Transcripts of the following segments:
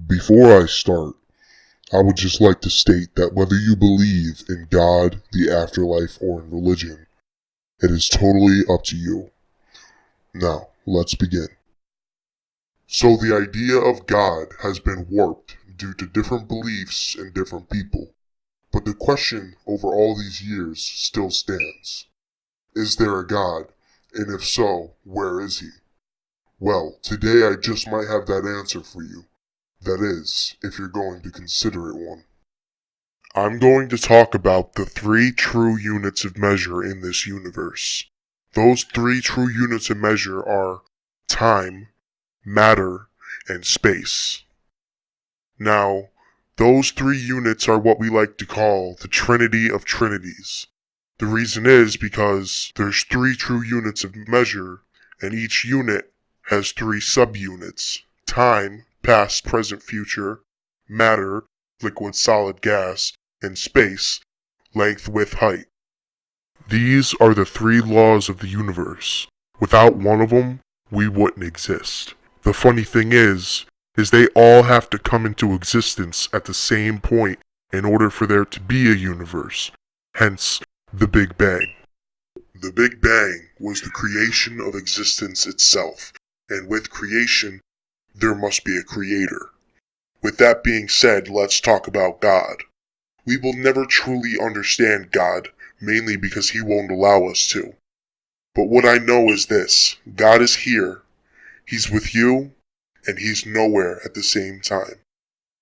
Before I start, I would just like to state that whether you believe in God, the afterlife, or in religion, it is totally up to you. Now, let's begin. So the idea of God has been warped due to different beliefs in different people. But the question over all these years still stands. Is there a God? And if so, where is he? Well, today I just might have that answer for you. That is, if you're going to consider it one. I'm going to talk about the three true units of measure in this universe. Those three true units of measure are time, matter, and space. Now, those three units are what we like to call the Trinity of Trinities. The reason is because there's three true units of measure, and each unit has three subunits: time, past, present, future; matter, liquid, solid, gas; and space, length, width, height. These are the three laws of the universe. Without one of them, we wouldn't exist. The funny thing is they all have to come into existence at the same point in order for there to be a universe. Hence, the Big Bang. The Big Bang was the creation of existence itself, and with creation, there must be a creator. With that being said, let's talk about God. We will never truly understand God, mainly because he won't allow us to. But what I know is this: God is here, he's with you, and he's nowhere at the same time.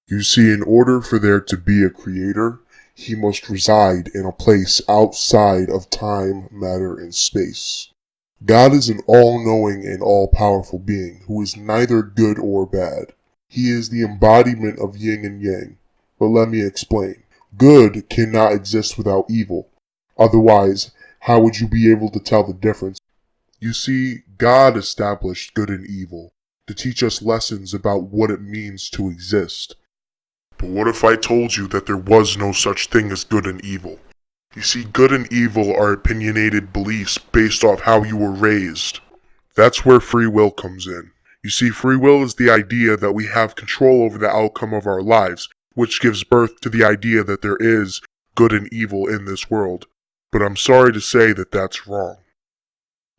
You see, in order for there to be a creator, he must reside in a place outside of time, matter, and space. God is an all-knowing and all-powerful being who is neither good or bad. He is the embodiment of yin and yang. But let me explain. Good cannot exist without evil. Otherwise, how would you be able to tell the difference? You see, God established good and evil to teach us lessons about what it means to exist. But what if I told you that there was no such thing as good and evil? You see, good and evil are opinionated beliefs based off how you were raised. That's where free will comes in. You see, free will is the idea that we have control over the outcome of our lives, which gives birth to the idea that there is good and evil in this world. But I'm sorry to say that that's wrong.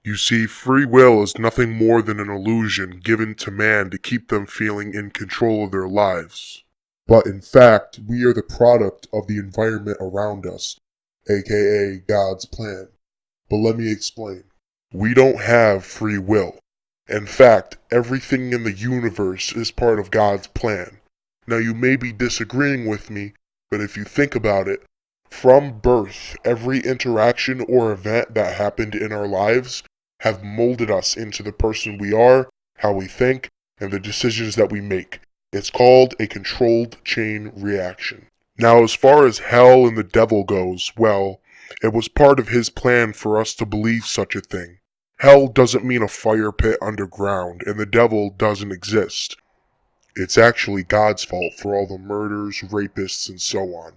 You see, free will is nothing more than an illusion given to man to keep them feeling in control of their lives. But in fact, we are the product of the environment around us, aka God's plan. But let me explain. We don't have free will. In fact, everything in the universe is part of God's plan. Now you may be disagreeing with me, but if you think about it, from birth, every interaction or event that happened in our lives have molded us into the person we are, how we think, and the decisions that we make. It's called a controlled chain reaction. Now, as far as hell and the devil goes, well, it was part of his plan for us to believe such a thing. Hell doesn't mean a fire pit underground, and the devil doesn't exist. It's actually God's fault for all the murders, rapists, and so on.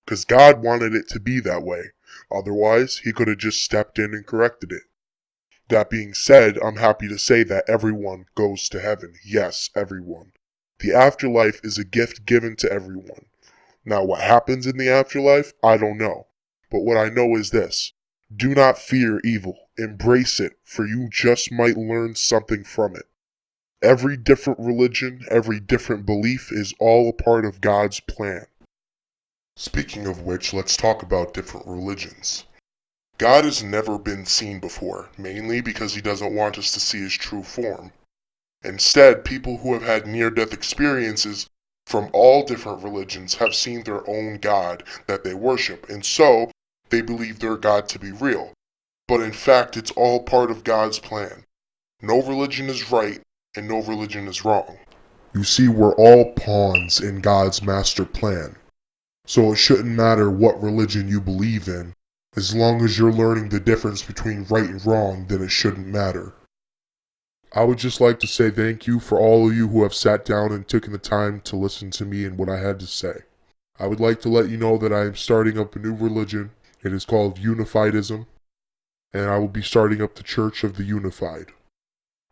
Because God wanted it to be that way. Otherwise, he could have just stepped in and corrected it. That being said, I'm happy to say that everyone goes to heaven. Yes, everyone. The afterlife is a gift given to everyone. Now, what happens in the afterlife, I don't know. But what I know is this: do not fear evil. Embrace it, for you just might learn something from it. Every different religion, every different belief is all a part of God's plan. Speaking of which, let's talk about different religions. God has never been seen before, mainly because he doesn't want us to see his true form. Instead, people who have had near-death experiences from all different religions have seen their own God that they worship, and so they believe their God to be real. But in fact, it's all part of God's plan. No religion is right, and no religion is wrong. You see, we're all pawns in God's master plan. So it shouldn't matter what religion you believe in. As long as you're learning the difference between right and wrong, then it shouldn't matter. I would just like to say thank you for all of you who have sat down and taken the time to listen to me and what I had to say. I would like to let you know that I am starting up a new religion. It is called Unifiedism, and I will be starting up the Church of the Unified.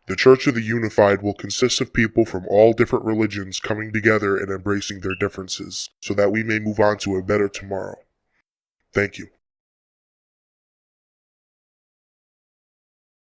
The Church of the Unified will consist of people from all different religions coming together and embracing their differences, so that we may move on to a better tomorrow. Thank you.